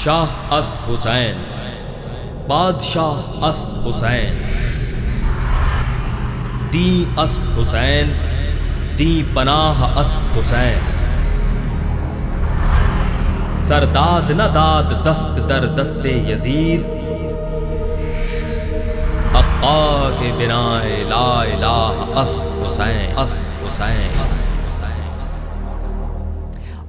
शाह अस्त हुसैन, बादशाह अस्त हुसैन, दी अस्त हुसैन, दी पनाह अस्त हुसैन, सरदाद न दाद दस्त दर दस्ते यजीद, अक्का के बिनाए ला इलाह अस्त हुसैन, अस्त Hussain.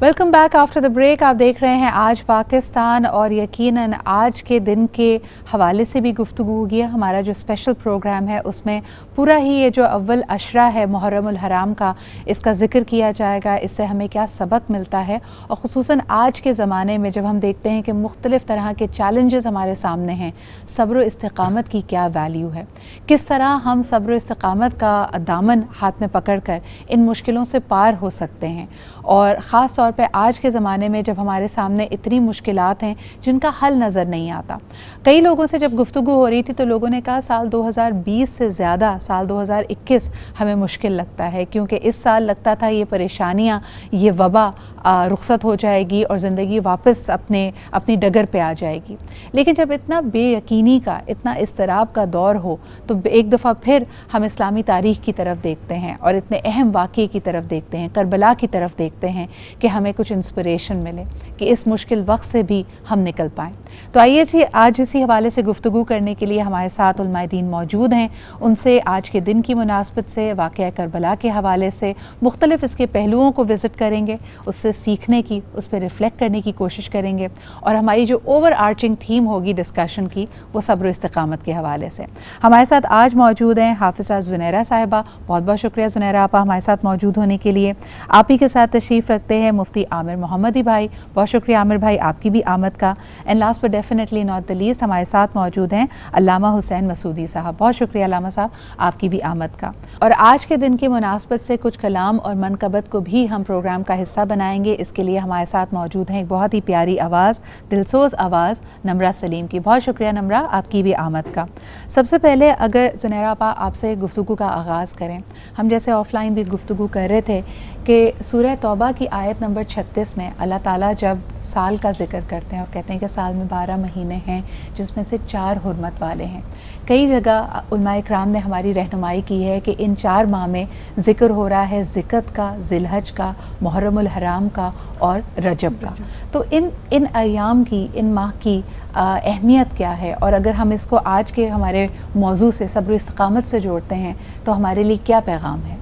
Welcome back after the break. आप देख रहे हैं आज पाकिस्तान, और यकीनन आज के दिन के हवाले से भी गुफ्तगू होगी। हमारा जो स्पेशल प्रोग्राम है उसमें पूरा ही ये जो अव्वल अशरा है मुहर्रमुल हराम का, इसका ज़िक्र किया जाएगा, इससे हमें क्या सबक मिलता है, और ख़ुसूसन आज के ज़माने में जब हम देखते हैं कि मुख्तलिफ़ तरह के चैलेंजेस हमारे सामने हैं, सब्र व इस्तिक़ामत की क्या वैल्यू है, किस तरह हम सब्र व इस्तिक़ामत का दामन हाथ में पकड़ कर इन मुश्किलों से पार हो सकते हैं। और ख़ास तौर पे आज के ज़माने में जब हमारे सामने इतनी मुश्किलात हैं जिनका हल नज़र नहीं आता। कई लोगों से जब गुफ्तगू हो रही थी तो लोगों ने कहा साल 2020 से ज़्यादा साल 2021 हमें मुश्किल लगता है, क्योंकि इस साल लगता था ये परेशानियाँ, ये वबा रुखसत हो जाएगी और ज़िंदगी वापस अपनी डगर पे आ जाएगी। लेकिन जब इतना बेयकीनी का, इतना इज़्तिराब का दौर हो तो एक दफ़ा फिर हम इस्लामी तारीख़ की तरफ देखते हैं और इतने अहम वाक़े की तरफ देखते हैं, करबला की तरफ देखते हैं कि हमें कुछ इंस्पिरेशन मिले कि इस मुश्किल वक्त से भी हम निकल पाएँ। तो आइए जी, आज इसी हवाले से गुफ्तगू करने के लिए हमारे साथ उलमाए दीन मौजूद हैं। उनसे आज के दिन की मुनासबत से, वाक़या करबला के हवाले से मुख्तलिफ़ इसके पहलुओं को विज़िट करेंगे, उससे सीखने की, उस पर रिफ़्लेक्ट करने की कोशिश करेंगे, और हमारी जो ओवर आर्चिंग थीम होगी डिस्कशन की वो सब्र इस्तिक़ामत के हवाले से। हमारे साथ आज मौजूद हैं हाफ़िज़ा ज़ुनैरा साहिबा। बहुत बहुत शुक्रिया ज़ुनैरा आपा हमारे साथ मौजूद होने के लिए। आप ही के साथ तशरीफ़ रखते हैं मुफ्ती आमिर मोहम्मदी भाई। बहुत शुक्रिया आमिर भाई, आपकी भी आमद का। And last but definitely not the least, हमारे साथ मौजूद हैं अल्लामा हुसैन मसूदी साहब। बहुत शुक्रिया अल्लामा साहब, आपकी भी आमद का। और आज के दिन की मुनासबत से कुछ कलाम और मनकबत को भी हम प्रोग्राम का हिस्सा बनाएंगे। इसके लिए हमारे साथ मौजूद हैं एक बहुत ही प्यारी आवाज़, दिलसोज़ आवाज़ नम्रा सलीम की। बहुत शुक्रिया नम्रा, आपकी भी आमद का। सबसे पहले अगर ज़ुनैरा आपा आपसे गुफ्तगू का आगाज़ करें, हम जैसे ऑफ़लाइन भी गुफ्तगू कर रहे थे कि सूरह तौबा की आयत नंबर 36 में अल्लाह ताला जब साल का ज़िक्र करते हैं और कहते हैं कि साल में 12 महीने हैं जिसमें से 4 हुर्मत वाले हैं। कई जगह उलमाए इकराम ने हमारी रहनुमाई की है कि इन 4 माह में ज़िक्र हो रहा है ज़िकत का, ज़िलहज का, मुहर्रमुल हराम का और रजब का। तो इन अयाम की, इन माह की अहमियत क्या है, और अगर हम इसको आज के हमारे मौजू से सब्र इस्तिक़ामत से जोड़ते हैं तो हमारे लिए क्या पैगाम है?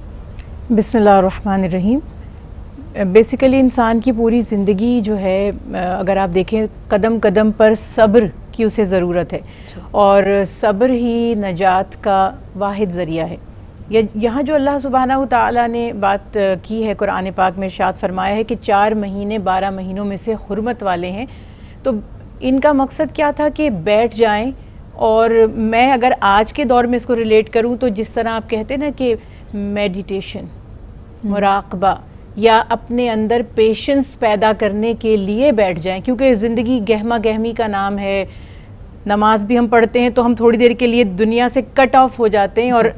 बिस्मिल्लाहिर्रहमानिर्रहीम। बेसिकली इंसान की पूरी ज़िंदगी जो है, अगर आप देखें, कदम कदम पर सब्र की उसे ज़रूरत है, और सब्र ही नजात का वाहिद ज़रिया है। यहाँ जो अल्लाह सुब्हानहू तआला ने बात की है कुरान पाक में, इरशाद फरमाया है कि 4 महीने 12 महीनों में से हुर्मत वाले हैं। तो इनका मकसद क्या था कि बैठ जाएं, और मैं अगर आज के दौर में इसको रिलेट करूं तो जिस तरह आप कहते हैं ना कि मेडिटेशन, मुराक़बा, या अपने अंदर पेशेंस पैदा करने के लिए बैठ जाएं, क्योंकि ज़िंदगी गहमा गहमी का नाम है। नमाज भी हम पढ़ते हैं तो हम थोड़ी देर के लिए दुनिया से कट ऑफ हो जाते हैं और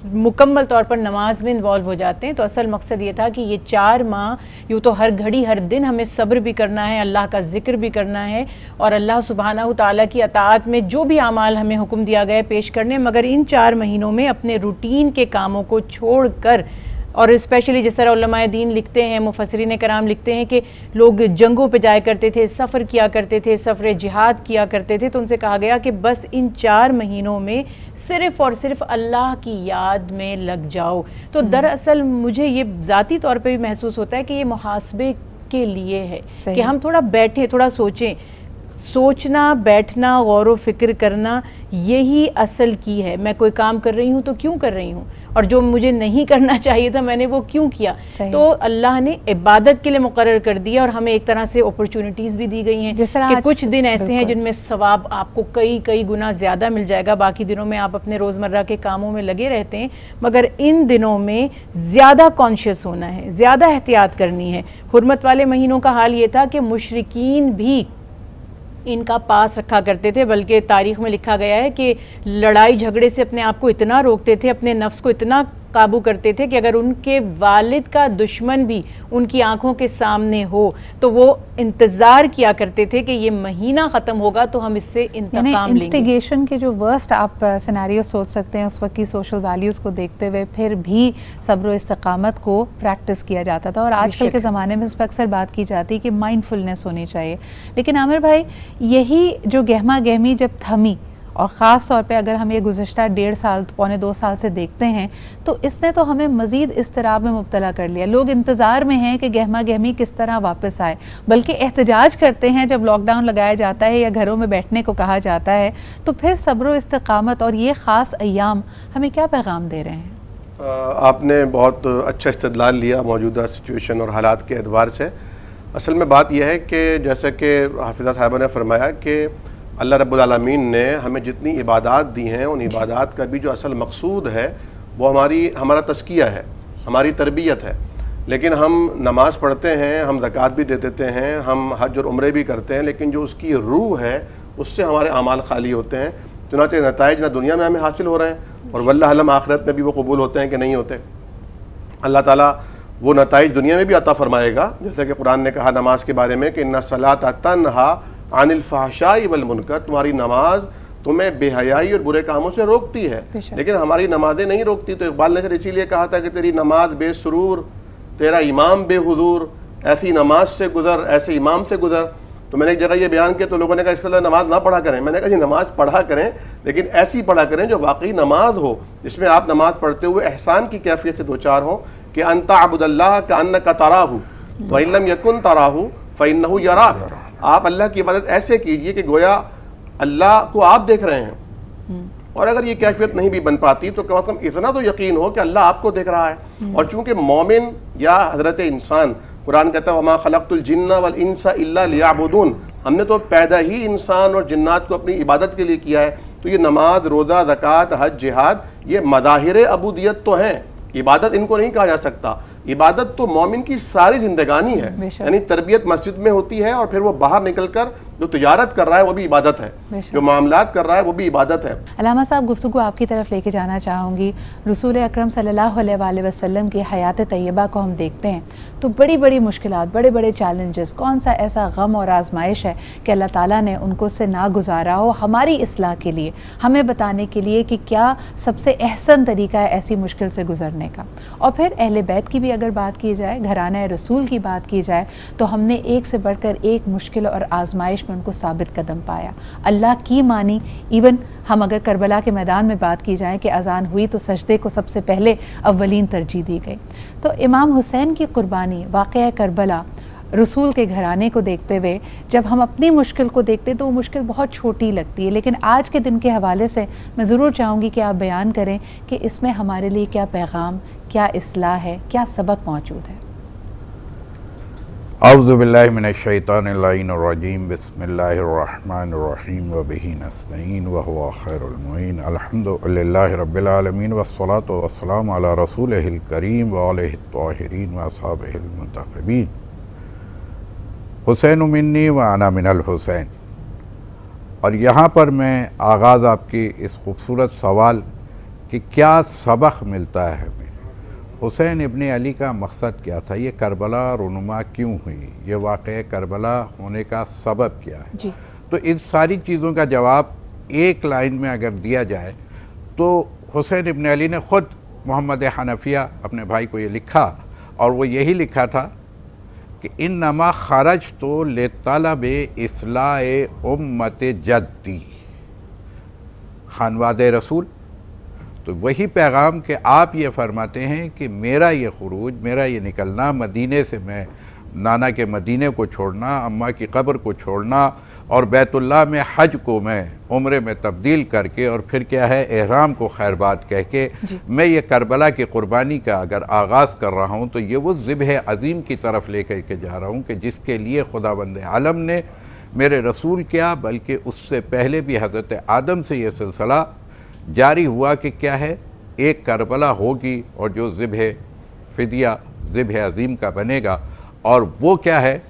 मुकम्मल तौर पर नमाज में इन्वॉल्व हो जाते हैं। तो असल मकसद ये था कि ये 4 माह यूँ तो हर घड़ी हर दिन हमें सब्र भी करना है, अल्लाह का ज़िक्र भी करना है, और अल्लाह सुब्हानहू तआला की अताअत में जो भी आमाल हमें हुक्म दिया गया है पेश करने, मगर इन 4 महीनों में अपने रूटीन के कामों को छोड़ कर, और स्पेशली जिस तरह उलमाए दीन लिखते हैं, मुफस्सिरीन कराम लिखते हैं कि लोग जंगों पे जाया करते थे, सफ़र किया करते थे, सफ़र जिहाद किया करते थे, तो उनसे कहा गया कि बस इन 4 महीनों में सिर्फ़ और सिर्फ अल्लाह की याद में लग जाओ। तो दरअसल मुझे ये ज़ाती तौर पे भी महसूस होता है कि ये मुहासबे के लिए है कि हम थोड़ा बैठें, थोड़ा सोचें। सोचना, बैठना, गौर व फिक्र करना, यही असल की है। मैं कोई काम कर रही हूँ तो क्यों कर रही हूँ, और जो मुझे नहीं करना चाहिए था मैंने वो क्यों किया। तो अल्लाह ने इबादत के लिए मुकर्रर कर दिया, और हमें एक तरह से अपॉर्चुनिटीज़ भी दी गई हैं कि कुछ दिन ऐसे हैं जिनमें सवाब आपको कई गुना ज़्यादा मिल जाएगा। बाकी दिनों में आप अपने रोज़मर्रा के कामों में लगे रहते हैं, मगर इन दिनों में ज़्यादा कॉन्शियस होना है, ज़्यादा एहतियात करनी है। हुर्मत वाले महीनों का हाल ये था कि मुशरिकीन भी इनका पास रखा करते थे, बल्कि तारीख़ में लिखा गया है कि लड़ाई झगड़े से अपने आप को इतना रोकते थे, अपने नफ्स को इतना काबू करते थे कि अगर उनके वालिद का दुश्मन भी उनकी आंखों के सामने हो तो वो इंतज़ार किया करते थे कि ये महीना ख़त्म होगा तो हम इससे इंतकाम लेंगे। इंस्टिगेशन के जो वर्स्ट आप सिनेरियो सोच सकते हैं उस वक्त की सोशल वैल्यूज़ को देखते हुए फिर भी सब्र व इस्तिक़ामत को प्रैक्टिस किया जाता था। और आजकल के ज़माने में इस पर अक्सर बात की जाती है कि माइंडफुलनेस होनी चाहिए। लेकिन आमिर भाई, यही जो गहमा गहमी जब थमी, और ख़ास तौर पे अगर हम ये गुज़श्ता 1.5 साल पौने 2 साल से देखते हैं, तो इसने तो हमें मज़ीद इज़्तिराब में मुब्तला कर लिया। लोग इंतज़ार में हैं कि गहमा गहमी किस तरह वापस आए, बल्कि एहतजाज करते हैं जब लॉकडाउन लगाया जाता है या घरों में बैठने को कहा जाता है। तो फिर सब्र व इस्तिक़ामत और ये ख़ास अय्याम हमें क्या पैगाम दे रहे हैं? आपने बहुत अच्छा इस्तदलाल लिया मौजूदा सिचुएशन और हालात के एतबार से। असल में बात यह है कि जैसा कि हाफिज़ा साहिबा ने फरमाया कि अल्लाह रब्बुल आलमीन ने हमें जितनी इबादत दी हैं उन इबादत का भी जो असल मकसूद है वो हमारा तज़किया है, हमारी तरबियत है। लेकिन हम नमाज़ पढ़ते हैं, हम ज़कात भी दे देते हैं, हम हज और उम्रे भी करते हैं, लेकिन जो उसकी रूह है उससे हमारे अमाल खाली होते हैं। चुनांचे नताइज ना दुनिया में हमें हासिल हो रहे हैं और वल्लाह अलम आखिरत में भी वो कबूल होते हैं कि नहीं होते। अल्लाह ताला वो नताइज दुनिया में भी अता फरमाएगा, जैसे कि कुरान ने कहा नमाज के बारे में कि इन्ना सलात तन्हा अनिल फहशाई वल मुनकर, तुम्हारी नमाज तुम्हें बेहयाई और बुरे कामों से रोकती है, लेकिन हमारी नमाजें नहीं रोकती। तो इकबाल ने इसीलिए कहा था कि तेरी नमाज बेसरूर, तेरा इमाम बेहुजूर, ऐसी नमाज से गुजर, ऐसे इमाम से गुजर। तो मैंने एक जगह ये बयान किया तो लोगों ने कहा इसके अंदर नमाज ना पढ़ा करें। मैंने कहा जी नमाज पढ़ा करें, लेकिन ऐसी पढ़ा करें जो वाकई नमाज हो, जिसमें आप नमाज पढ़ते हुए एहसान की कैफियत से दो चार हो कि अंता अब्दुल्लाह का अन्न का तराहू व इन लम यकुन तराहू फ़इन्नहु यराक। आप अल्लाह की इबादत ऐसे कीजिए कि गोया अल्लाह को आप देख रहे हैं। और अगर ये कैफियत नहीं भी बन पाती तो कम से कम इतना तो यकीन हो कि अल्लाह आपको देख रहा है। और चूंकि मोमिन या हजरत इंसान, कुरान कहता है वमा खलक़तुल जिन्ना वल इंसा इल्ला लियअबुदून, हमने तो पैदा ही इंसान और जिन्नात को अपनी इबादत के लिए किया है। तो ये नमाज, रोज़ा, ज़कात, हज, जिहाद, ये मज़ाहिर अबूदियत तो हैं, इबादत इनको नहीं कहा जा सकता। इबादत तो मोमिन की सारी जिंदगानी है, यानी तरबियत मस्जिद में होती है और फिर वो बाहर निकलकर जो तिजारत कर रहा है वो भी इबादत है, जो मामलात कर रहा है वो भी इबादत है। अल्लामा साहब, गुफ्तगू आपकी तरफ लेके जाना चाहूँगी। रसूल अकरम सल्लल्लाहु अलैहि वसल्लम की हयात तय्यबा को हम देखते हैं तो बड़ी बड़ी मुश्किलात, बड़े बड़े चैलेंजेस, कौन सा ऐसा गम और आजमाइश है कि अल्लाह ताला ने उनको से ना गुजारा हो हमारी इस्लाह के लिए, हमें बताने के लिए कि क्या सबसे अहसन तरीका है ऐसी मुश्किल से गुजरने का। और फिर अहले बैत की भी अगर बात की जाए, घराना रसूल की बात की जाए, तो हमने एक से बढ़कर एक मुश्किल और आजमाइश में उनको साबित कदम पाया, अल्लाह की मानी। इवन हम अगर करबला के मैदान में बात की जाए कि अजान हुई तो सजदे को सबसे पहले अव्वलीन तरजीह दी गई। तो इमाम हुसैन की कुर्बानी, वाक़या करबला, रसूल के घराने को देखते हुए जब हम अपनी मुश्किल को देखते तो वो मुश्किल बहुत छोटी लगती है, लेकिन आज के दिन के हवाले से मैं ज़रूर चाहूँगी कि आप बयान करें कि इसमें हमारे लिए क्या पैगाम, क्या इस्लाह है, क्या सबक मौजूद है। औज़ु बिल्लाहि मिनश शैतानिर्रजीम, बिस्मिल्लाहिर्रहमानिर्रहीम व बिही नस्तईन व हुवा खैरुल मुईन, अल्हम्दुलिल्लाहि रब्बिल आलमीन वस्सलातु वस्सलामु अला रसूलिहिल करीम व आलिहि त्वाहिरीन व अस्हाबिहिल मुंतखबीन। हुसैन मिन्नी व अना मिनल हुसैन। और यहाँ पर मैं आगाज़ आपकी इस खूबसूरत सवाल कि क्या सबक मिलता है हमें, हुसैन इब्ने अली का मकसद क्या था, ये करबला रुनुमा क्यों हुई, ये वाक़या करबला होने का सबब क्या है जी। तो इन सारी चीज़ों का जवाब एक लाइन में अगर दिया जाए तो हुसैन इब्ने अली ने ख़ुद मोहम्मद हनफिया अपने भाई को ये लिखा, और वो यही लिखा था कि इन्नमा खरज तो लेतलब इस्लाए उम्मत जद्दी, खानवादे रसूल। तो वही पैगाम कि आप ये फरमाते हैं कि मेरा ये खुरूज, मेरा ये निकलना, मदीने से मैं नाना के मदीने को छोड़ना, अम्मा की कब्र को छोड़ना और बैतुल्लाह में हज को मैं उम्रे में तब्दील करके और फिर क्या है एहराम को खैरबाद कह के मैं ये करबला की क़ुरबानी का अगर आगाज़ कर रहा हूँ तो ये वो ज़िब्ह अज़ीम की तरफ लेकर के जा रहा हूँ कि जिसके लिए खुदाबंद आलम ने मेरे रसूल क्या बल्कि उससे पहले भी हज़रत आदम से ये सिलसिला जारी हुआ कि क्या है एक करबला होगी और जो ज़िब्ह फ़िदिया ज़िब्ह अज़ीम का बनेगा, और वो क्या है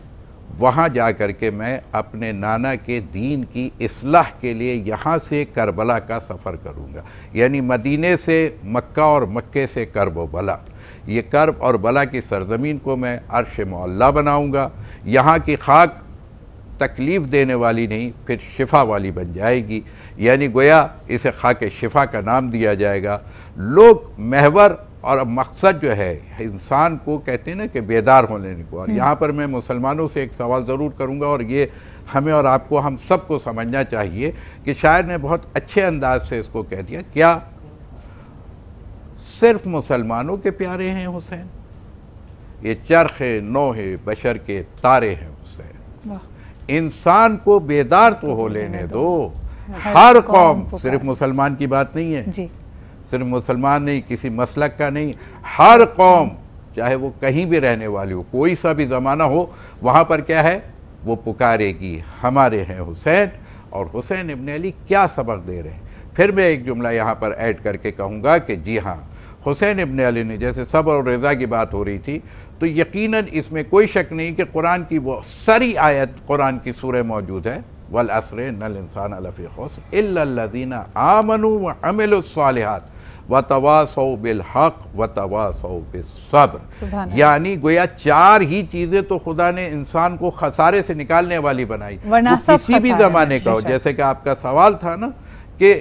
वहाँ जा कर के मैं अपने नाना के दीन की इस्लाह के लिए यहाँ से करबला का सफ़र करूँगा। यानी मदीने से मक्का और मक्के से करब व बला, ये करब और बला की सरज़मीन को मैं अर्श मौला बनाऊँगा। यहाँ की खाक तकलीफ़ देने वाली नहीं, फिर शिफा वाली बन जाएगी। यानी गोया इसे खाक शिफा का नाम दिया जाएगा। लोग महवर और मकसद जो है इंसान को कहते हैं ना कि बेदार होने को। और यहाँ पर मैं मुसलमानों से एक सवाल ज़रूर करूँगा, और ये हमें और आपको हम सबको समझना चाहिए कि शायर ने बहुत अच्छे अंदाज से इसको कह दिया, क्या सिर्फ मुसलमानों के प्यारे हैं हुसैन? ये चरखे नोहे बशर के तारे हैं हुसैन। इंसान को बेदार तो हो लेने दो। हर कौम, सिर्फ मुसलमान की बात नहीं है जी। सिर्फ मुसलमान नहीं, किसी मसलक का नहीं, हर कौम चाहे वो कहीं भी रहने वाली हो, कोई सा भी ज़माना हो, वहाँ पर क्या है, वो पुकारेगी हमारे हैं हुसैन। और हुसैन इब्न अली क्या सबक दे रहे हैं। फिर मैं एक जुमला यहाँ पर ऐड करके कहूँगा कि जी हाँ, हुसैन इब्न अली ने, जैसे सब्र और रज़ा की बात हो रही थी, तो यकीनन इसमें कोई शक नहीं कि कुरान की वो सारी आयत कुरान की सूरह मौजूद है, वल अस्र इन्नल इंसान लफ़ी खुस्र इल्ला लज़ीना आमनू व अमिलुस सालिहात व तवासौ बिल हक़ व तवासौ बिस सब्र। यानी गोया चार ही चीज़ें तो खुदा ने इंसान को खसारे से निकालने वाली बनाई, वो किसी भी ज़माने का हो। जैसे कि आपका सवाल था ना कि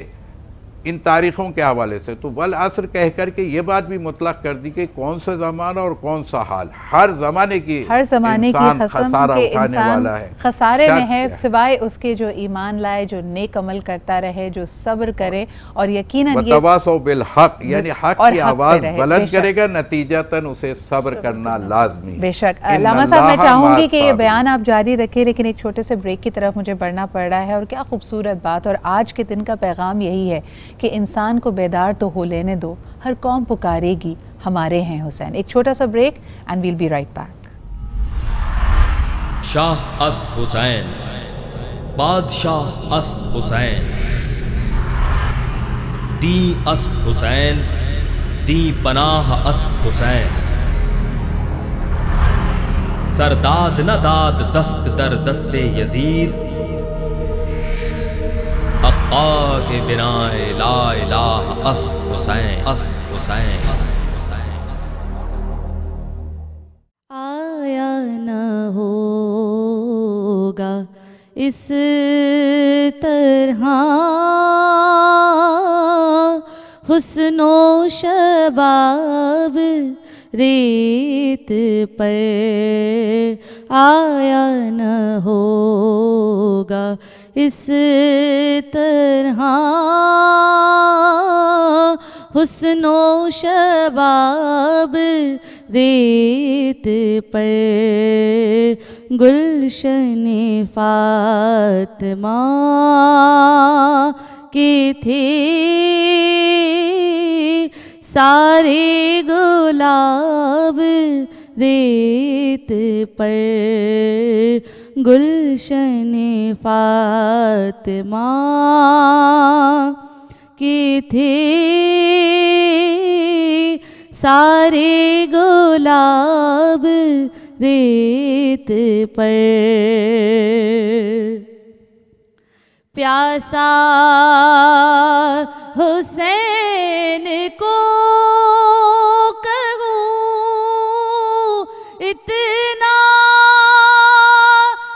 इन तारीख़ों के हवाले से, तो वल असर कह कर के ये बात भी मुतलक कर दी कि कौन सा ज़माना और कौन सा हाल। हर ज़माने की खसारा उठाने वाला है, खसारे में है, सिवाय उसके जो ईमान लाए, जो नेक अमल करता रहे, जो सब्र करे। और यकीनन ये तवासौ बिल हक़, यानी हक़ की आवाज़ बुलंद करेगा, नतीजतन उसे सब्र करना लाजमी। बेशक अल्लामा साहब, मैं चाहूँगी कि ये बयान आप जारी रखें, लेकिन एक छोटे से ब्रेक की तरफ मुझे बढ़ना पड़ रहा है। और क्या खूबसूरत बात, और आज के दिन का पैगाम यही है कि इंसान को बेदार तो हो लेने दो, हर कौम पुकारेगी हमारे हैं हुसैन। एक छोटा सा break and we'll be right back. शाह अस्त हुसैन, बादशाह अस्त हुसैन, दी अस्त हुसैन, दी पनाह अस्त हुसैन, सरदाद न दाद दस्त दर दस्ते यजीद, अक्का के बिनाए ला इलाहा अस्त हुसैन, अस्त हुसैन, अस्त हुसैन। आया न होगा इस तरह हुस्नो शबाब रेत पर, आया न होगा इस तरह हुस्नो शबाब रेत पर। गुलशने फातिमा के थे सारे गुलाब रेत पर। गुलशने फातिमा के थे सारे गुलाब रेत पर। प्यासा हुसैन को कहूँ इतना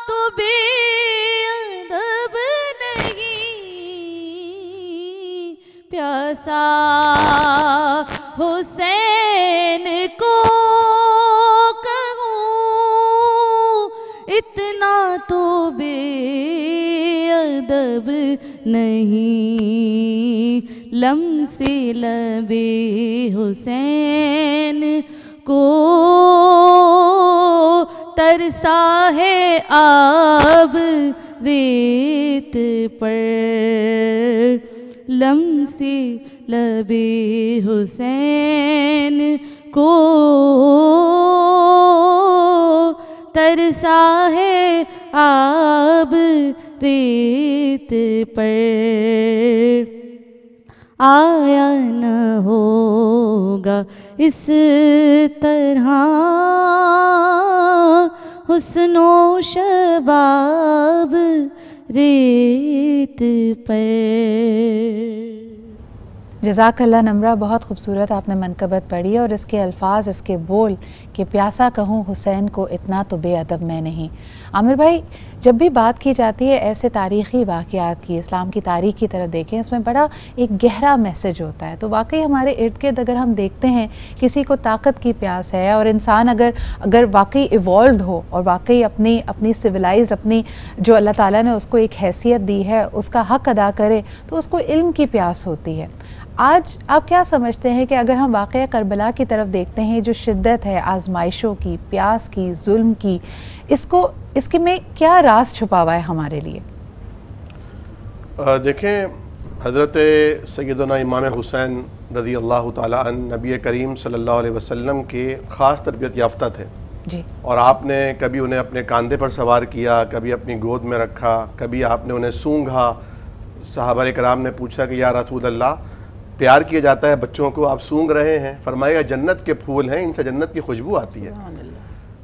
तो बेअदब नहीं। प्यासा हुसैन को कहूँ इतना तो बेअदब नहीं। लम्से लबे हुसैन को तरसा है आब रेत पर। लम्से लबे हुसैन को तरसा है आब रेत पर। आया न होगा इस तरह हुस्नो शबाब रेत पर। जज़ाकल्लाह नम्रा, बहुत खूबसूरत आपने मनकबत पढ़ी और इसके अल्फाज, इसके बोल कि प्यासा कहूँ हुसैन को इतना तो बेअदब मैं नहीं। आमिर भाई, जब भी बात की जाती है ऐसे तारीख़ी वाक़यात की, इस्लाम की तारीख़ की तरफ देखें, इसमें बड़ा एक गहरा मैसेज होता है। तो वाकई हमारे इर्द गिर्द अगर हम देखते हैं किसी को ताकत की प्यास है और इंसान अगर वाकई इवॉल्व हो और वाकई अपनी सिविलाइज्ड, अपनी जो अल्लाह ताला ने उसको एक हैसियत दी है उसका हक़ अदा करे, तो उसको इल्म की प्यास होती है। आज आप क्या समझते हैं कि अगर हम वाक़या करबला की तरफ देखते हैं, जो शिद्दत है आजमाइशों की, प्यास की, जुल्म की, इसके में क्या राज छुपा हुआ है हमारे लिए? देखें, हज़रत सैयदना इमाम हुसैन रज़ी अल्लाह ताला अन्हु नबी करीम सल्लल्लाहु अलैहि वसल्लम के ख़ास तरबियत याफ्ता थे जी। और आपने कभी उन्हें अपने कंधे पर सवार किया, कभी अपनी गोद में रखा, कभी आपने उन्हें सूंघा। सहाबा कराम ने पूछा कि या रसूल अल्लाह, प्यार किया जाता है बच्चों को, आप सूंघ रहे हैं? फरमाया जन्नत के फूल हैं, इनसे जन्नत की खुशबू आती है।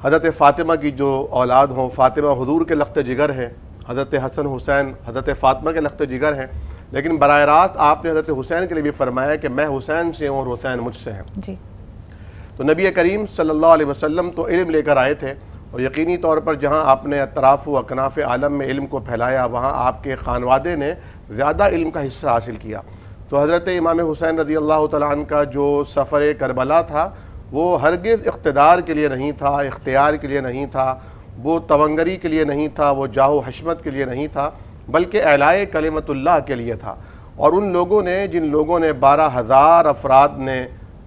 हज़रत फ़ातिमा की जो औलाद हों, फ़ातिमा हुज़ूर के लख्त जिगर हैं, हज़रत हसन हुसैन हज़रत फ़ातिमा के लख्त जिगर हैं, लेकिन बराह रास्त आपने हज़रत हुसैन के लिए भी फरमाया कि मैं हुसैन से हूँ और हुसैन मुझसे हैं जी। तो नबी करीम सल्लल्लाहु अलैहि वसल्लम तो इल्म लेकर आए थे और यकीनी तौर पर जहाँ आपने अतराफ़ व अकनाफ़ आलम में इल्म को फैलाया, वहाँ आपके खानवादे ने ज़्यादा इल्म का हिस्सा हासिल किया। तो हज़रत इमाम हुसैन रज़ी अल्लाह तआला अन्हु का जो सफ़र करबला था वो हरगिज़ इक़्तिदार के लिए नहीं था, इख्तियार के लिए नहीं था, वो तवंगरी के लिए नहीं था, वो जाहो हशमत के लिए नहीं था, बल्कि एलाए कलिमतुल्लाह के लिए था। और उन लोगों ने, जिन लोगों ने 12,000 अफराद ने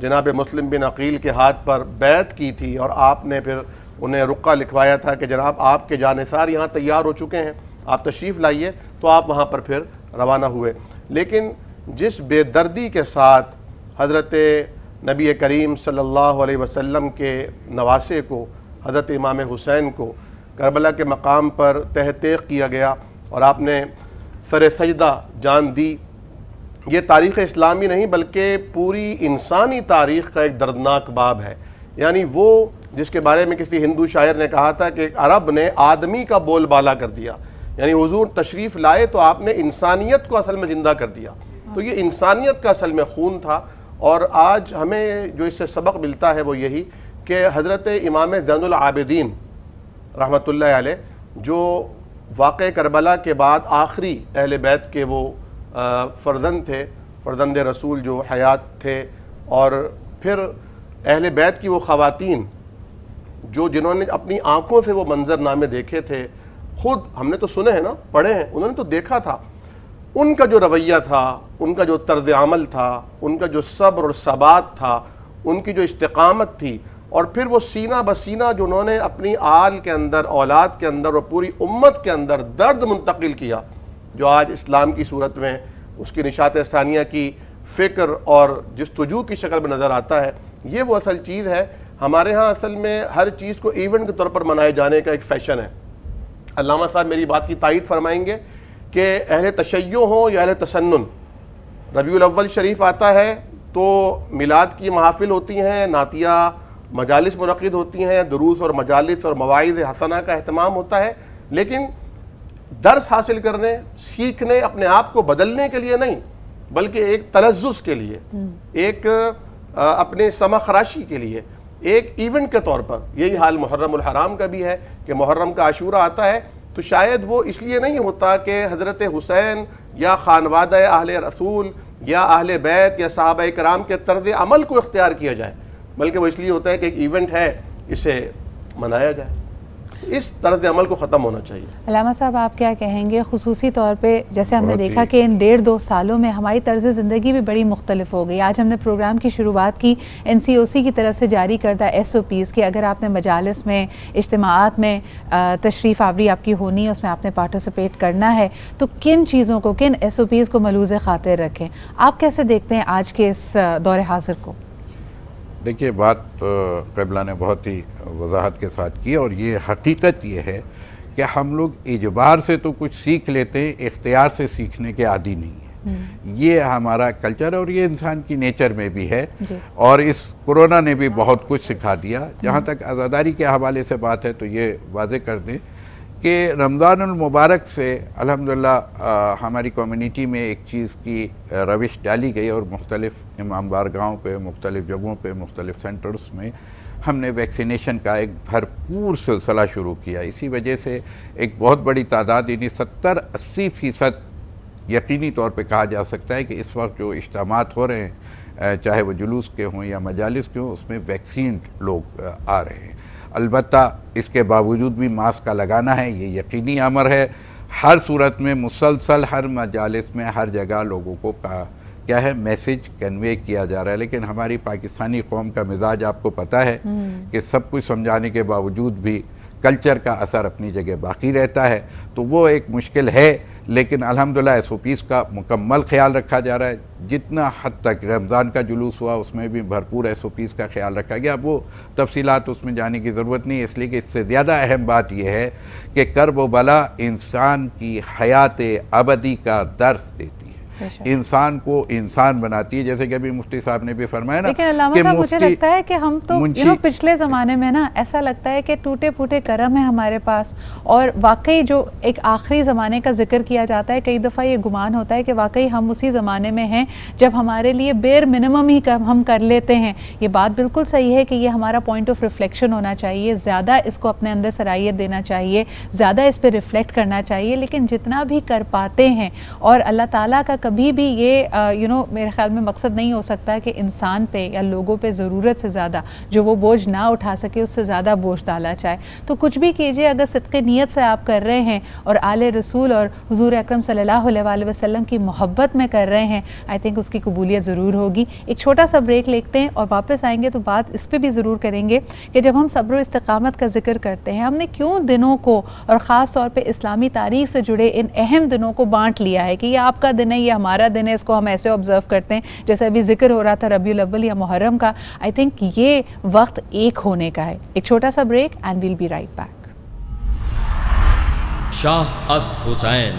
जनाब मुस्लिम बिन अकील के हाथ पर बैत की थी और आपने फिर उन्हें रुक्का लिखवाया था कि जनाब आपके जानिसार यहाँ तैयार हो चुके हैं, आप तशरीफ़ लाइए, तो आप वहाँ पर फिर रवाना हुए। लेकिन जिस बेदर्दी के साथ हज़रत नबी करीम सल्लल्लाहु अलैहि वसल्लम के नवासे को, हज़रत इमाम हुसैन को करबला के मकाम पर तहक़ीक़ किया गया और आपने सर सजदा जान दी, ये तारीख़ इस्लामी नहीं बल्कि पूरी इंसानी तारीख़ का एक दर्दनाक बाब है। यानी वो जिसके बारे में किसी हिंदू शायर ने कहा था कि अरब ने आदमी का बोलबाला कर दिया, यानी हुजूर तशरीफ़ लाए तो आपने इंसानियत को असल में ज़िंदा कर दिया। तो ये इंसानियत का असल में खून था। और आज हमें जो इससे सबक मिलता है वो यही कि हज़रत इमाम ज़ैनुल आबिदीन रहमतुल्लाह अलैह, जो वाक़े करबला के बाद आखिरी अहले बैत के वो फ़र्जंद थे, फ़र्जंद रसूल जो हयात थे, और फिर अहले बैत की वो ख़वातीन जो जिन्होंने अपनी आँखों से वो मंजरनामे देखे थे, ख़ुद हमने तो सुने हैं ना, पढ़े हैं, उन्होंने तो देखा था, उनका जो रवैया था, उनका जो तर्ज अमल था, उनका जो सब्र और सबात था, उनकी जो इस्तिकामत थी, और फिर वो सीना बसीना जो उन्होंने अपनी आल के अंदर, औलाद के अंदर और पूरी उम्मत के अंदर दर्द मुंतकिल किया, जो आज इस्लाम की सूरत में उसकी निशात सानिया की फ़िक्र और जस्तजू की शक्ल में नज़र आता है। ये वो असल चीज़ है। हमारे यहाँ असल में हर चीज़ को इवेंट के तौर पर मनाए जाने का एक फ़ैशन है। अल्लामा साहब मेरी बात की तायीद फरमाएंगे कि अहले तशय्यो हो या अहले तसन्नुन, रबीउल अव्वल शरीफ आता है तो मिलाद की महफिल होती हैं, नातिया मजालिस मुनक़िद होती हैं, दुरूस और मजालिस और मवाइज़ हसना का अहतमाम होता है, लेकिन दर्स हासिल करने, सीखने, अपने आप को बदलने के लिए नहीं, बल्कि एक तलज़्ज़ुज़ के लिए, एक अपने समाखराशी के लिए, एक इवेंट के तौर पर। यही हाल मुहर्रमुल हराम का भी है कि मुहर्रम का आशूरा आता है तो शायद वो इसलिए नहीं होता कि हज़रत हुसैन या खानवादा अहले रसूल या अहले बैत या सहाबा कराम के तर्ज अमल को इख्तियार किया जाए, बल्कि वो इसलिए होता है कि एक इवेंट है, इसे मनाया जाए। इस तर्ज अमल को ख़त्म होना चाहिए। अल्लामा साहब, आप क्या कहेंगे ख़ुसूसी तौर पे, जैसे हमने देखा कि इन 1.5-2 सालों में हमारी तर्ज ज़िंदगी भी बड़ी मुख्तलिफ हो गई। आज हमने प्रोग्राम की शुरुआत की NCOC की तरफ से जारी करदा SOPs कि अगर आपने मजालिस में, इज्तिमाआत में तशरीफ़ आवरी आपकी होनी है, उसमें आपने पार्टिसिपेट करना है, तो किन चीज़ों को, किन SOPs को मलूज़ ख़ातिर रखें। आप कैसे देखते हैं आज के इस दौर हाज़िर को? देखिए, बात क़िबला ने बहुत ही वजाहत के साथ की, और ये हकीकत ये है कि हम लोग इजबार से तो कुछ सीख लेते हैं, इख्तियार से सीखने के आदी नहीं है। ये हमारा कल्चर और ये इंसान की नेचर में भी है। और इस कोरोना ने भी बहुत कुछ सिखा दिया। जहाँ तक आज़ादारी के हवाले से बात है तो ये वाज़े कर दें कि रमज़ानुल मुबारक से अल्हम्दुलिल्लाह हमारी कम्युनिटी में एक चीज़ की रविश डाली गई और मुख्तलिफ़ इमाम बारगाहों पे, मुख्तलिफ़ जगहों पे, मुख्तलिफ़ सेंटर्स में हमने वैक्सीनेशन का एक भरपूर सिलसिला शुरू किया। इसी वजह से एक बहुत बड़ी तादाद यानी 70-80% यकीनी तौर पे कहा जा सकता है कि इस वक्त जो इज्तिमात हो रहे हैं, चाहे वो जुलूस के हों या मजालिस के हों, उसमें वैक्सीन लोग आ रहे हैं। अलबत्ता इसके बावजूद भी मास्क का लगाना है, ये यकीनी अमर है। हर सूरत में मुसलसल हर मजालिस में हर जगह लोगों को क्या है मैसेज कन्वे किया जा रहा है। लेकिन हमारी पाकिस्तानी कौम का मिजाज आपको पता है कि सब कुछ समझाने के बावजूद भी कल्चर का असर अपनी जगह बाकी रहता है, तो वो एक मुश्किल है। लेकिन अल्हम्दुलिल्लाह SOPs का मुकम्मल ख्याल रखा जा रहा है। जितना हद तक रमज़ान का जुलूस हुआ उसमें भी भरपूर SOPs का ख्याल रखा गया। अब वो तफसीलात उसमें जाने की ज़रूरत नहीं है, इसलिए कि इससे ज़्यादा अहम बात यह है कि कर्ब व बला इंसान की हयात अबदी का दर्स देती है, इंसान को इंसान बनाती है। जैसे कि अभी मुफ्ती साहब ने भी फरमाया ना, लेकिन अल्लामा साहब मुझे लगता है कि हम तो पिछले ज़माने में ना ऐसा लगता है कि टूटे फूटे करम है हमारे पास, और वाकई जो एक आखिरी ज़माने का जिक्र किया जाता है, कई दफ़ा ये गुमान होता है कि वाकई हम उसी ज़माने में हैं जब हमारे लिए बेर मिनिमम ही हम कर लेते हैं। ये बात बिल्कुल सही है कि ये हमारा पॉइंट ऑफ रिफ्लेक्शन होना चाहिए, ज़्यादा इसको अपने अंदर सलाहियत देना चाहिए, ज़्यादा इस पर रिफ्लेक्ट करना चाहिए। लेकिन जितना भी कर पाते हैं, और अल्लाह ताला का कभी भी ये मेरे ख्याल में मकसद नहीं हो सकता कि इंसान पे या लोगों पे ज़रूरत से ज़्यादा जो वो बोझ ना उठा सके उससे ज़्यादा बोझ डाला जाए। तो कुछ भी कीजिए, अगर सिद्क़े नीयत से आप कर रहे हैं और आले रसूल और हुज़ूर अकरम सल्लल्लाहु अलैहि वसल्लम की मोहब्बत में कर रहे हैं, आई थिंक उसकी कबूलियत ज़रूर होगी। एक छोटा सा ब्रेक लेते हैं और वापस आएंगे तो बात इस पर भी ज़रूर करेंगे कि जब हम सब्र व इस्तिक़ामत का जिक्र करते हैं, हमने क्यों दिनों को और ख़ास तौर पर इस्लामी तारीख़ से जुड़े इन अहम दिनों को बाँट लिया है कि ये आपका दिन है, ये हमारा दिन है, इसको हम ऐसे ऑब्जर्व करते हैं। जैसे अभी जिक्र हो रहा था रबीउल अव्वल या मुहर्रम का, आई थिंक ये वक्त एक होने का है। एक छोटा सा break and we'll be right back. शाह अस्त हुसैन,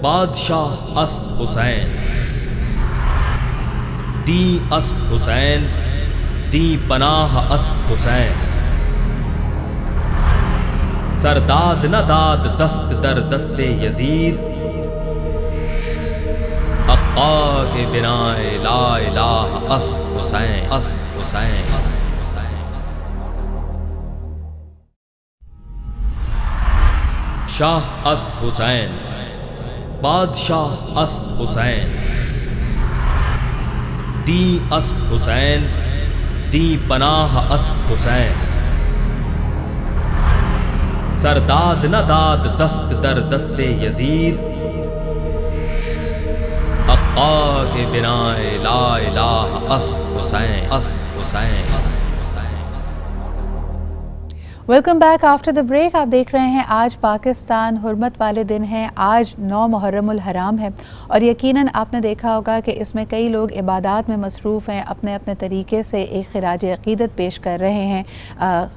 बादशाह अस्त हुसैन, दी अस्त हुसैन, दी पनाह अस्त हुसैन, सरदाद न दाद दस्त दर दस्ते यजीद, अक्का के बिनाए ला इलाहा अस्त हुसैन, अस्त हुसैन, अस्त हुसैन। शाह अस्त हुसैन, बादशाह अस्त हुसैन, दी अस्त हुसैन, दी पनाह अस्त हुसैन, सरदाद न दाद दस्त दर दस्ते यजीद, अक्का के बिनाए ला इलाहा अस्त हुसैन, अस्त हुसैन, अस्त Hussain. Welcome back after the break. आप देख रहे हैं आज पाकिस्तान हुर्मत वाले दिन हैं, आज 9 मुहर्रमुल हराम है, और यकीनन आपने देखा होगा कि इसमें कई लोग इबादत में मसरूफ़ हैं, अपने अपने तरीके से एक खिराज अक़ीदत पेश कर रहे हैं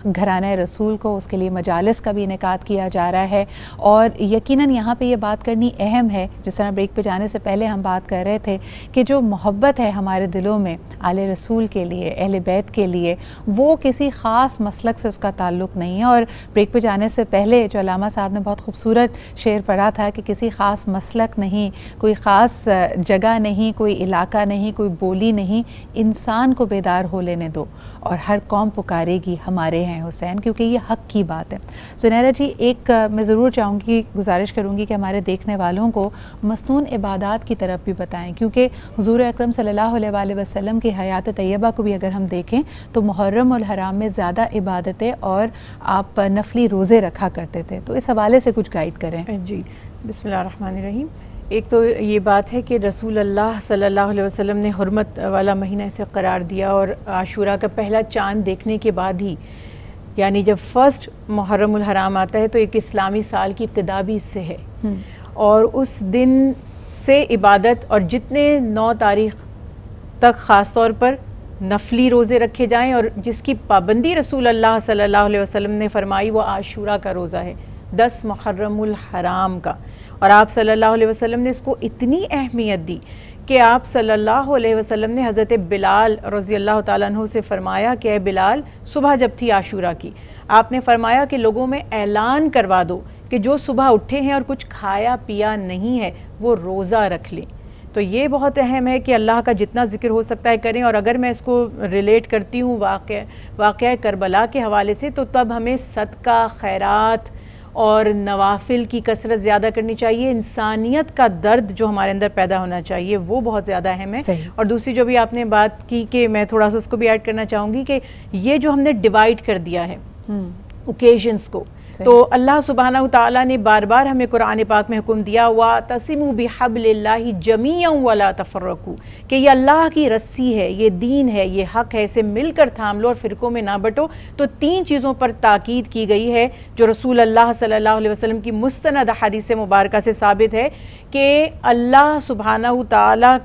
घराने रसूल को। उसके लिए मजालिस का भी इनेकाद किया जा रहा है, और यकीनन यहाँ पे ये बात करनी अहम है, जिस तरह ब्रेक पे जाने से पहले हम बात कर रहे थे कि जो मोहब्बत है हमारे दिलों में आले रसूल के लिए, अहले बैत के लिए, वो किसी ख़ास मसलक से उसका ताल्लुक़ नहीं है। और ब्रेक पे जाने से पहले जो अल्लामा साहब ने बहुत खूबसूरत शेर पढ़ा था कि किसी ख़ास मसलक नहीं, कोई ख़ास जगह नहीं, कोई इलाका नहीं, कोई बोली नहीं, इंसान को बेदार हो लेने दो और हर कौम पुकारेगी हमारे हैं हुसैन, क्योंकि ये हक़ की बात है। सुनैरा जी, एक मैं ज़रूर चाहूँगी, गुजारिश करूँगी कि हमारे देखने वालों को मसनून इबादत की तरफ भी बताएँ, क्योंकि हुज़ूर अकरम सल्लल्लाहु अलैहि वसल्लम की हयात तैयबा को भी अगर हम देखें तो मुहर्रम और हराम में ज़्यादा इबादतें और आप नफली रोज़े रखा करते थे, तो इस हवाले से कुछ गाइड करें। जी, बिस्मिल्लाहिर्रहमानिर्रहीम। एक तो ये बात है कि रसूल अल्लाह सल्लल्लाहु अलैहि वसल्लम ने हुर्मत वाला महीना इसे करार दिया, और आशूरा का पहला चांद देखने के बाद ही, यानी जब फर्स्ट मुहर्रमुल हराम आता है तो एक इस्लामी साल की इब्तिदा भी इससे है, और उस दिन से इबादत और जितने 9 तारीख़ तक ख़ास तौर पर नफली रोज़े रखे जाएं, और जिसकी पाबंदी रसूल अल्लाह सल्लल्लाहु अलैहि वसल्लम ने फरमाई वो आशूरा का रोज़ा है, 10 मुहर्रमुल हराम का। और आप सल्लल्लाहु अलैहि वसल्लम ने इसको इतनी अहमियत दी कि आप सल्लल्लाहु अलैहि वसल्लम ने हज़रत बिलाल रज़ी अल्लाह ताला अन्हु से फ़रमाया कि बिलाल, सुबह जब थी आशूरा की, आपने फ़रमाया कि लोगों में ऐलान करवा दो कि जो सुबह उठे हैं और कुछ खाया पिया नहीं है वो रोज़ा रख लें। तो ये बहुत अहम है कि अल्लाह का जितना ज़िक्र हो सकता है करें। और अगर मैं इसको रिलेट करती हूँ वाक़या करबला के हवाले से, तो तब हमें सदका, खैरात और नवाफिल की कसरत ज़्यादा करनी चाहिए। इंसानियत का दर्द जो हमारे अंदर पैदा होना चाहिए वो बहुत ज़्यादा अहम है। और दूसरी जो भी आपने बात की कि मैं थोड़ा सा उसको भी ऐड करना चाहूँगी कि ये जो हमने डिवाइड कर दिया है ओकेजन्स को, तो अल्लाह सुब्हानहू तआला ने बार बार हमें कुरान पाक में हुक्म दिया, वातसिमू बिहब्लिल्लाहि जमीअन वला तफर्रकू, कि ये अल्लाह की रस्सी है, ये दीन है, ये हक है, इसे मिलकर थाम लो और फ़िरक़ों में ना बटो। तो 3 चीज़ों पर ताकीद की गई है जो रसूल अल्लाह सल्लल्लाहु अलैहि वसल्लम की मुस्तनद हदीस मुबारका से साबित है कि अल्लाह सुब्हानहू तआला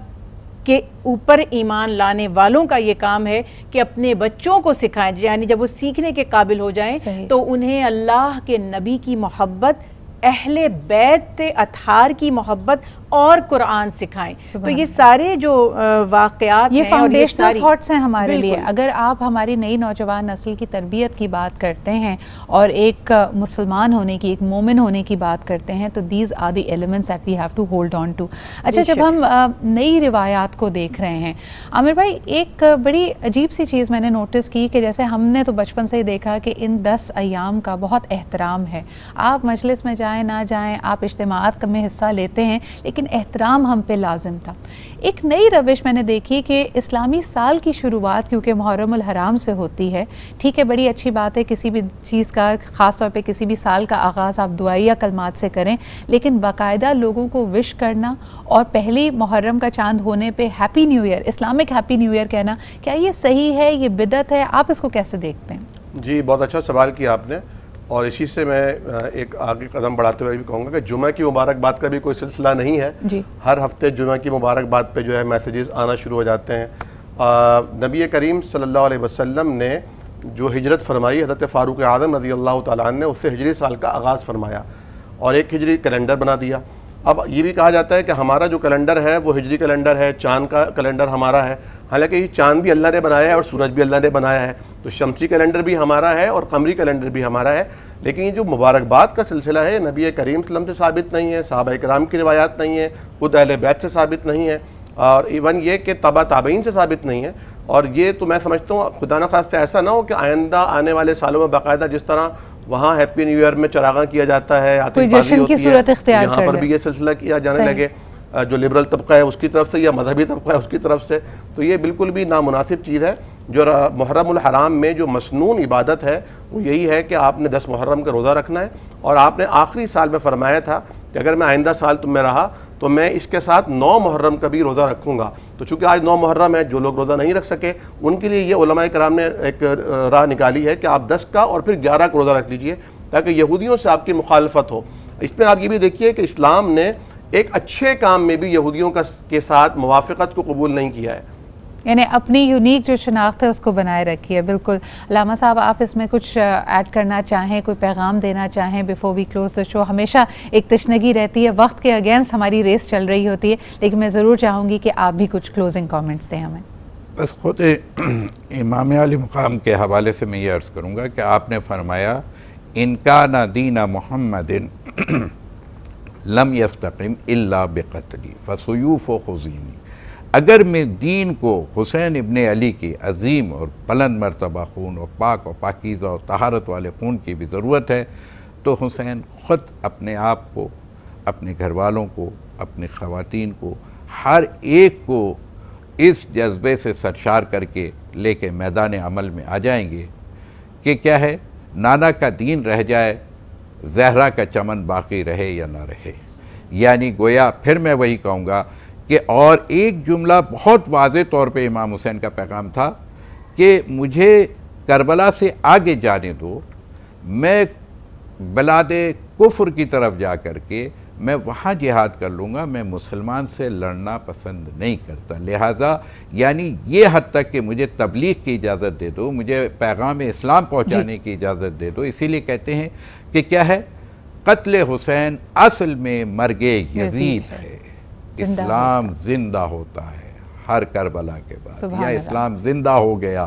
के ऊपर ईमान लाने वालों का ये काम है कि अपने बच्चों को सिखाएं, यानी जब वो सीखने के काबिल हो जाएं तो उन्हें अल्लाह के नबी की मोहब्बत, अहले बैत अतहार की मोहब्बत और कुरान सिखाएं। तो ये सारे जो वाक़यात ये हैं, फाउंडेशनल थॉट्स हैं हमारे लिए। अगर आप हमारी नई नौजवान नस्ल की तरबियत की बात करते हैं और एक मुसलमान होने की, एक मोमिन होने की बात करते हैं, तो these are the elements that we have to hold on to. अच्छा, जब हम नई रिवायात को देख रहे हैं आमिर भाई, एक बड़ी अजीब सी चीज़ मैंने नोटिस की कि जैसे हमने तो बचपन से ही देखा कि इन 10 अयाम का बहुत एहतराम है। आप मजलिस में जाएँ ना जाएँ, आप इज्तिमाआत में हिस्सा लेते हैं, लेकिन एहतराम हम पे लाजिम था। एक नई रविश मैंने देखी कि इस्लामी साल की शुरुआत क्योंकि मुहर्रमुल हराम से होती है, ठीक है, बड़ी अच्छी बात है, किसी भी चीज़ का, ख़ास तौर पे किसी भी साल का आगाज़ आप दुआई या कलमात से करें, लेकिन बाकायदा लोगों को विश करना और पहली मुहर्रम का चांद होने पे happy new year, Islamic happy new year कहना, क्या ये सही है, ये बिदअत है? आप इसको कैसे देखते हैं? जी, बहुत अच्छा सवाल किया आपने, और इसी से मैं एक आगे कदम बढ़ाते हुए भी कहूँगा कि जुमा की मुबारकबाद का भी कोई सिलसिला नहीं है जी। हर हफ्ते जुमा की मुबारकबाद पे जो है मैसेजेस आना शुरू हो जाते हैं। नबी करीम सल्लल्लाहु अलैहि वसल्लम ने जो हिजरत फरमाई, हज़रत फ़ारूक आज़म रज़ी अल्लाह तआला अन्हु ने उससे हिजरी साल का आगाज़ फरमाया और एक हिजरी कैलेंडर बना दिया। अब ये भी कहा जाता है कि हमारा जो कैलेंडर है वो हिजरी कैलेंडर है, चाँद का कैलेंडर हमारा है। हालांकि ये चाँद भी अल्लाह ने बनाया है और सूरज भी अल्लाह ने बनाया है, तो शमसी कैलेंडर भी हमारा है और कमरी कैलेंडर भी हमारा है। लेकिन ये जो मुबारकबाद का सिलसिला है, नबी करीम सल्लल्लाहु अलैहि वसल्लम से साबित नहीं है, सहाबा किराम की रिवायात नहीं है, खुद अहले बैत से साबित नहीं है, और इवन ये कि तबा ताबईन से साबित नहीं है। और ये तो मैं समझता हूँ खुदा न खास्ता ऐसा ना हो कि आइंदा आने वाले सालों में बाकायदा जिस तरह वहाँ हैप्पी न्यू ईयर में चरागा किया जाता है, आतिशबाजी होती है, यहाँ पर भी ये सिलसिला किया जाने लगे, जो लिबरल तबका है उसकी तरफ से या मजहबी तबका है उसकी तरफ से, तो ये बिल्कुल भी नामुनासिब चीज़ है। जो मुहर्रमुल हराम में जो मसनून इबादत है वो यही है कि आपने 10 मुहर्रम का रोज़ा रखना है, और आपने आखिरी साल में फरमाया था कि अगर मैं आइंदा साल तुम में रहा तो मैं इसके साथ 9 मुहर्रम का भी रोज़ा रखूँगा। तो चूँकि आज 9 मुहर्रम है, जो लोग रोज़ा नहीं रख सके उनके लिए ये उलमाए कराम ने एक राह निकाली है कि आप 10 का और फिर 11 का रोज़ा रख लीजिए, ताकि यहूदियों से आपकी मुखालफत हो। इसमें आप ये भी देखिए कि इस्लाम ने एक अच्छे काम में भी यहूदियों के साथ मुवाफ़क़त को कबूल नहीं किया है, यानी अपनी यूनिक जो शनाख्त है उसको बनाए रखी है। बिल्कुल अल्लामा साहब, आप इसमें कुछ ऐड करना चाहें, कोई पैगाम देना चाहें before we close the show? हमेशा एक तशनगी रहती है, वक्त के अगेंस्ट हमारी रेस चल रही होती है, लेकिन मैं ज़रूर चाहूँगी कि आप भी कुछ क्लोजिंग कमेंट्स दें हमें। बस खुद इमाम अली मुकाम के हवाले से मैं ये अर्ज़ करूँगा कि आपने फरमाया, इनका ना दीना मोहम्मदिन लम यस्तक़िम इल्ला बिक़त्ली फसयूफ़ व खुज़ीनी। अगर मैं दीन को हुसैन इब्ने अली के अजीम और बुलंद मर्तबा खून और पाक और पाकीज़ा और तहारत वाले खून की भी ज़रूरत है, तो हुसैन ख़ुद अपने आप को, अपने घर वालों को, अपनी ख़वातीन को, हर एक को इस जज्बे से सरशार करके लेके मैदान अमल में आ जाएंगे कि क्या है, नाना का दीन रह जाए, ज़हरा का चमन बाकी रहे या ना रहे। यानी गोया फिर मैं वही कहूँगा कि और एक जुमला बहुत वाज़े तौर पे इमाम हुसैन का पैगाम था कि मुझे करबला से आगे जाने दो, मैं बलादे कुफ्र की तरफ जा कर के मैं वहाँ जिहाद कर लूँगा, मैं मुसलमान से लड़ना पसंद नहीं करता। लिहाजा यानी ये हद तक कि मुझे तबलीग की इजाज़त दे दो, मुझे पैगाम इस्लाम पहुँचाने की इजाज़त दे दो। इसीलिए कहते हैं कि क्या है, कत्ल हुसैन असल में मर्गे यजीद है। इस्लाम जिंदा होता है हर करबला के बाद, या इस्लाम जिंदा हो गया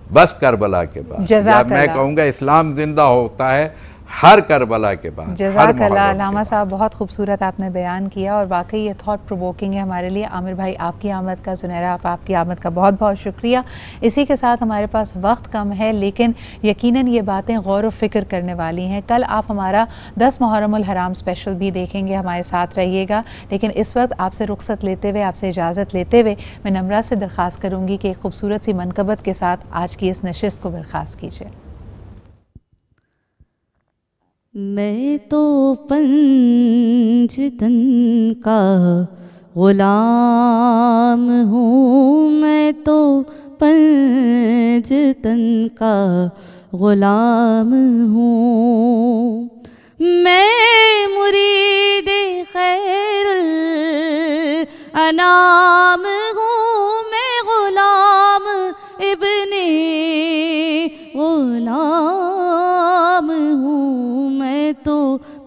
बस करबला के बाद, या मैं कहूँगा इस्लाम जिंदा होता है हर करबला के बाद। जज़ाकल्लाह अल्लामा साहब, बहुत खूबसूरत आपने बयान किया और वाकई ये थॉट प्रोवोकिंग है हमारे लिए। आमिर भाई, आपकी आमद का, ज़ुनैरा आपकी आमद का बहुत बहुत शुक्रिया। इसी के साथ हमारे पास वक्त कम है, लेकिन यकीनन ये बातें गौर व फिक्र करने वाली हैं। कल आप हमारा 10 मुहर्रमुल हराम स्पेशल भी देखेंगे, हमारे साथ रहिएगा। लेकिन इस वक्त आपसे रुख्सत लेते हुए, आपसे इजाज़त लेते हुए मैं नम्रा से दरख्वास्त करूँगी कि एक खूबसूरत सी मनकबत के साथ आज की इस नशिस्त को बर्खास्त कीजिए। मैं तो पंजतन का ग़ुलाम हूँ, मैं तो पंजतन का ग़ुलाम हूँ। मैं मुरीद-ए खैरुल अनाम हूँ, मैं ग़ुलाम इब्ने ग़ुलाम हूँ, मैं तो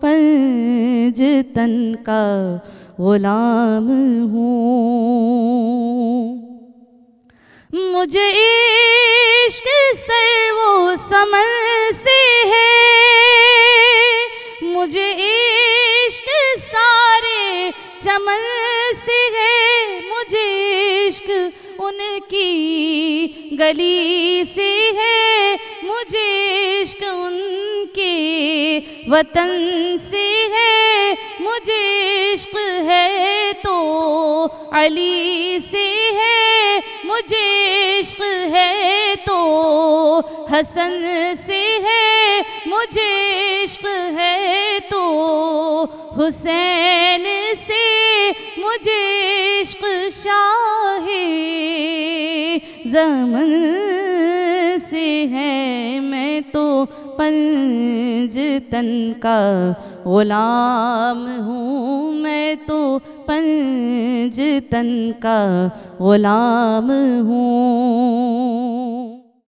पंजतन का ग़ुलाम हूँ। मुझे इश्क सर्वो समन से है, मुझे इश्क सारे चमन से है, मुझे इश्क उनकी गली से है, मुझे इश्क उनके वतन से है, मुझे इश्क है तो अली से है, मुझे इश्क है तो हसन से है, मुझे इश्क है तो हुसैन से, मुझे इश्क शाहे ज़मन से है। मैं तो पंजतन का ग़ुलाम हूँ, मैं तो पंजतन का ग़ुलाम हूँ।